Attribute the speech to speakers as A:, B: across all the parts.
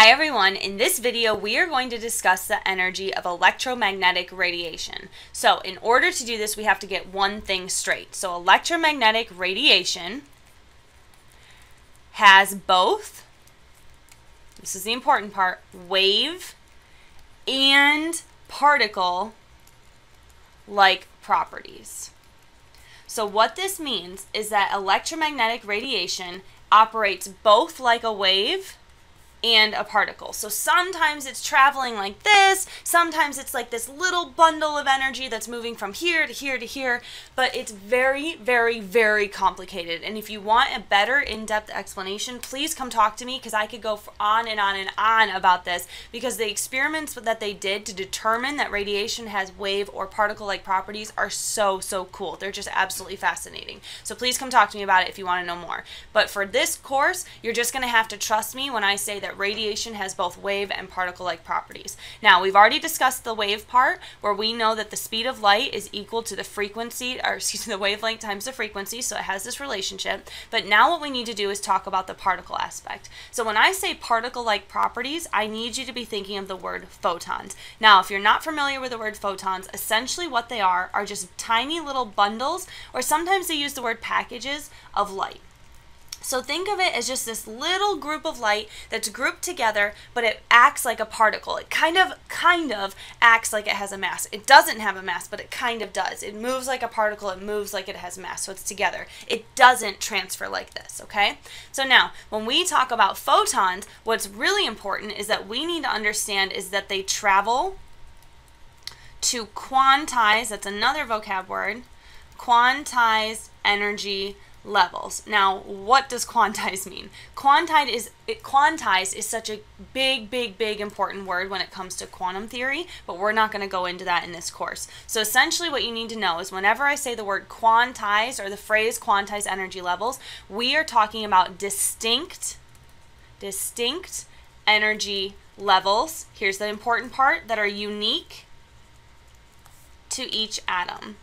A: Hi everyone, in this video we are going to discuss the energy of electromagnetic radiation. So in order to do this we have to get one thing straight. So electromagnetic radiation has both, this is the important part, wave and particle-like properties. So what this means is that electromagnetic radiation operates both like a wave and a particle. So sometimes it's traveling like this, sometimes it's like this little bundle of energy that's moving from here to here to here, but it's very, very, very complicated. And if you want a better in-depth explanation, please come talk to me because I could go on and on and on about this, because the experiments that they did to determine that radiation has wave or particle-like properties are so, so cool. They're just absolutely fascinating. So please come talk to me about it if you want to know more. But for this course, you're just going to have to trust me when I say that radiation has both wave and particle-like properties. Now, we've already discussed the wave part, where we know that the speed of light is equal to the frequency, or excuse me, the wavelength times the frequency, so it has this relationship. But now what we need to do is talk about the particle aspect. So when I say particle-like properties, I need you to be thinking of the word photons. Now, if you're not familiar with the word photons, essentially what they are just tiny little bundles, or sometimes they use the word packages of light. So think of it as just this little group of light that's grouped together, but it acts like a particle. It kind of acts like it has a mass. It doesn't have a mass, but it kind of does. It moves like a particle. It moves like it has mass, so it's together. It doesn't transfer like this, okay? So now, when we talk about photons, what's really important is that we need to understand is that they travel to quantize, that's another vocab word, quantized energy levels. Now, what does quantized mean? Quantized is such a big important word when it comes to quantum theory, but we're not going to go into that in this course. So essentially what you need to know is whenever I say the word quantized or the phrase quantized energy levels, we are talking about distinct energy levels. Here's the important part, that are unique to each atom.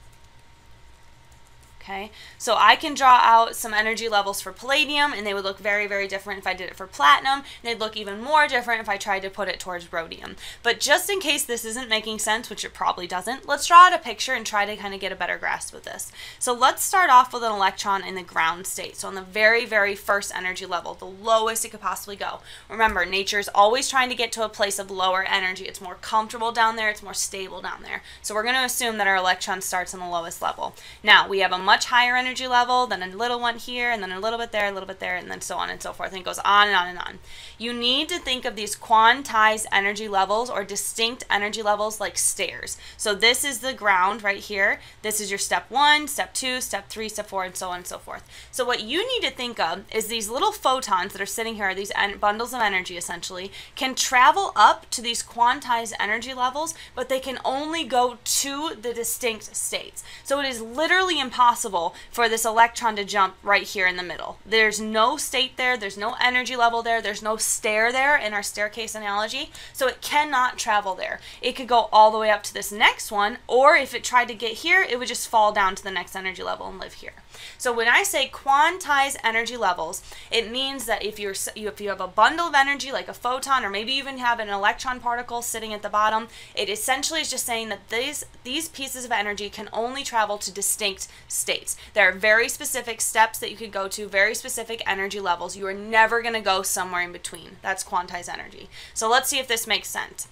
A: Okay, so I can draw out some energy levels for palladium, and they would look very, very different if I did it for platinum, and they'd look even more different if I tried to put it towards rhodium. But just in case this isn't making sense, which it probably doesn't, let's draw out a picture and try to kind of get a better grasp with this. So let's start off with an electron in the ground state, so on the very, very first energy level, the lowest it could possibly go. Remember, nature is always trying to get to a place of lower energy. It's more comfortable down there, it's more stable down there. So we're going to assume that our electron starts on the lowest level. Now, we have a much higher energy level, then a little one here, and then a little bit there, and then so on and so forth, and it goes on and on and on. You need to think of these quantized energy levels or distinct energy levels like stairs. So this is the ground right here. This is your step 1, step 2, step 3, step 4, and so on and so forth. So what you need to think of is these little photons that are sitting here, these bundles of energy essentially, can travel up to these quantized energy levels, but they can only go to the distinct states. So it is literally impossible for this electron to jump right here in the middle. There's no state there, there's no energy level there, there's no stair there in our staircase analogy, so it cannot travel there. It could go all the way up to this next one, or if it tried to get here, it would just fall down to the next energy level and live here. So when I say quantized energy levels, it means that if you have a bundle of energy like a photon, or maybe even have an electron particle sitting at the bottom, it essentially is just saying that these pieces of energy can only travel to distinct states. There are very specific steps that you could go to, very specific energy levels. You are never going to go somewhere in between. That's quantized energy. So let's see if this makes sense.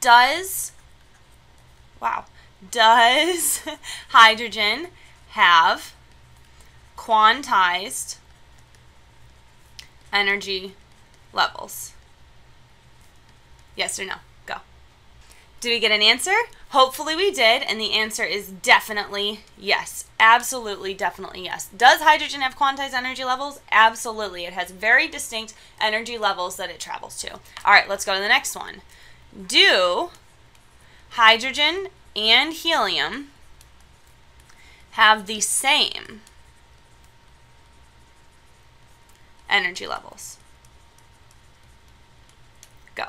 A: Does hydrogen have quantized energy levels? Yes or no? Go. Did we get an answer? Hopefully we did, and the answer is definitely yes. Absolutely, definitely yes. Does hydrogen have quantized energy levels? Absolutely. It has very distinct energy levels that it travels to. All right, let's go to the next one. Do hydrogen and helium have the same energy levels? Go.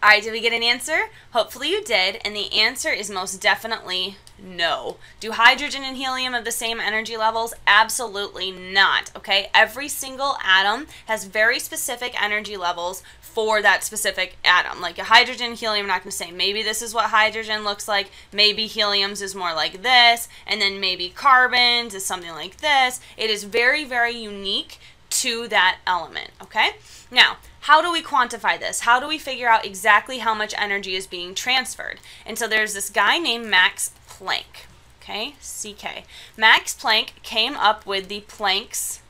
A: All right, did we get an answer? Hopefully you did, and the answer is most definitely no. Do hydrogen and helium have the same energy levels? Absolutely not, okay? Every single atom has very specific energy levels for that specific atom. Like a hydrogen and helium, I'm not going to say maybe this is what hydrogen looks like, maybe helium's is more like this, and then maybe carbon's is something like this. It is very, very unique to that element, okay? Now, how do we quantify this? How do we figure out exactly how much energy is being transferred? And so there's this guy named Max Planck, okay, CK. Max Planck came up with the Planck's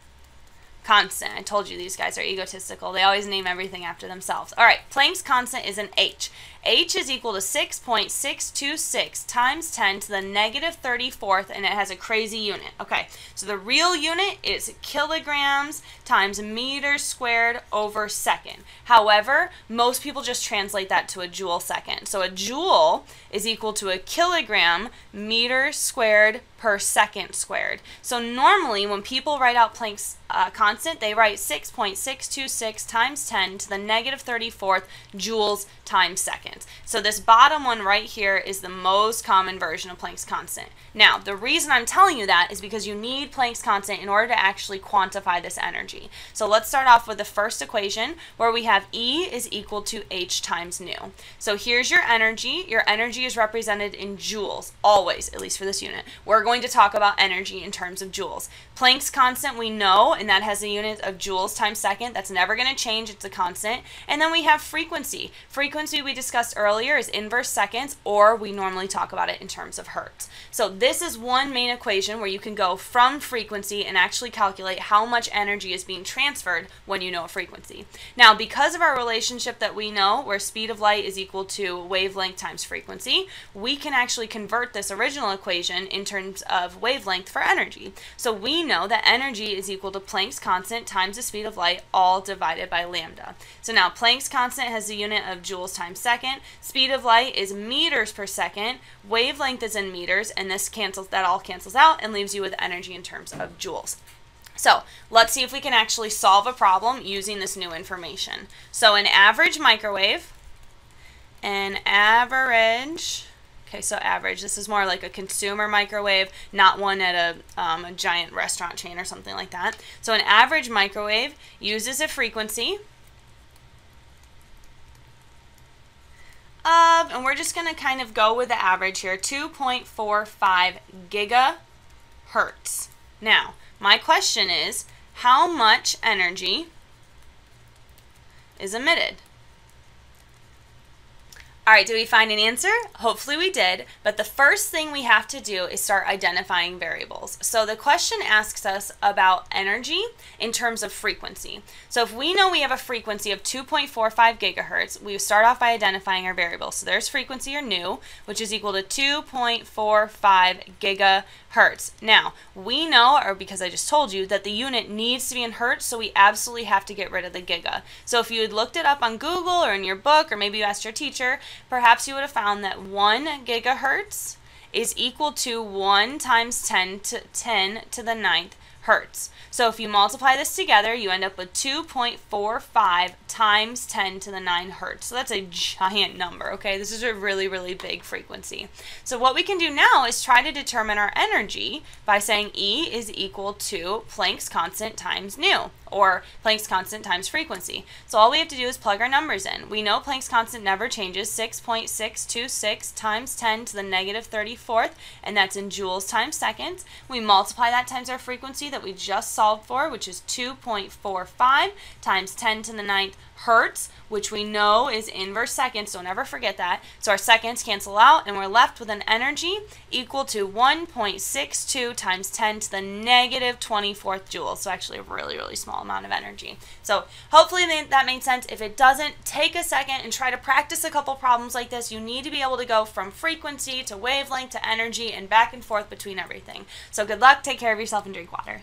A: constant. I told you these guys are egotistical. They always name everything after themselves. All right, Planck's constant is an H. H is equal to 6.626 times 10 to the negative 34th, and it has a crazy unit. Okay, so the real unit is kilograms times meters squared over second. However, most people just translate that to a joule second. So a joule is equal to a kilogram meters squared per second squared. So normally when people write out Planck's constant, they write 6.626 times 10 to the negative 34th joules times seconds. So this bottom one right here is the most common version of Planck's constant. Now, the reason I'm telling you that is because you need Planck's constant in order to actually quantify this energy. So let's start off with the first equation where we have E is equal to H times nu. So here's your energy. Your energy is represented in joules, always, at least for this unit. We're going to talk about energy in terms of joules. Planck's constant we know, and that has a unit of joules times second. That's never going to change. It's a constant. And then we have frequency. Frequency we discussed earlier is inverse seconds, or we normally talk about it in terms of hertz. So this is one main equation where you can go from frequency and actually calculate how much energy is being transferred when you know a frequency. Now, because of our relationship that we know, where speed of light is equal to wavelength times frequency, we can actually convert this original equation in terms of wavelength for energy. So we know that energy is equal to Planck's constant times the speed of light, all divided by lambda. So now Planck's constant has the unit of joules times second, speed of light is meters per second, wavelength is in meters, and that all cancels out and leaves you with energy in terms of joules. So let's see if we can actually solve a problem using this new information. So an average microwave, okay, so average, this is more like a consumer microwave, not one at a giant restaurant chain or something like that. So an average microwave uses a frequency of, and we're just going to kind of go with the average here, 2.45 gigahertz. Now, my question is, how much energy is emitted? All right, did we find an answer? Hopefully we did, but the first thing we have to do is start identifying variables. So the question asks us about energy in terms of frequency. So if we know we have a frequency of 2.45 gigahertz, we start off by identifying our variables. So there's frequency, or nu, which is equal to 2.45 gigahertz. Now, we know, or because I just told you, that the unit needs to be in hertz, so we absolutely have to get rid of the giga. So if you had looked it up on Google or in your book, or maybe you asked your teacher, perhaps you would have found that 1 gigahertz is equal to 1 times 10 to the 9th hertz. So if you multiply this together, you end up with 2.45 times 10 to the 9 hertz. So that's a giant number, okay? This is a really, really big frequency. So what we can do now is try to determine our energy by saying E is equal to Planck's constant times nu, or Planck's constant times frequency. So all we have to do is plug our numbers in. We know Planck's constant never changes, 6.626 times 10 to the negative 34th, and that's in joules times seconds. We multiply that times our frequency that we just solved for, which is 2.45 times 10 to the 9th hertz, which we know is inverse seconds, so never forget that. So our seconds cancel out, and we're left with an energy equal to 1.62 times 10 to the negative 24th joules. So actually a really, really small amount of energy. So hopefully that made sense. If it doesn't, take a second and try to practice a couple problems like this. You need to be able to go from frequency to wavelength to energy and back and forth between everything. So good luck, take care of yourself, and drink water.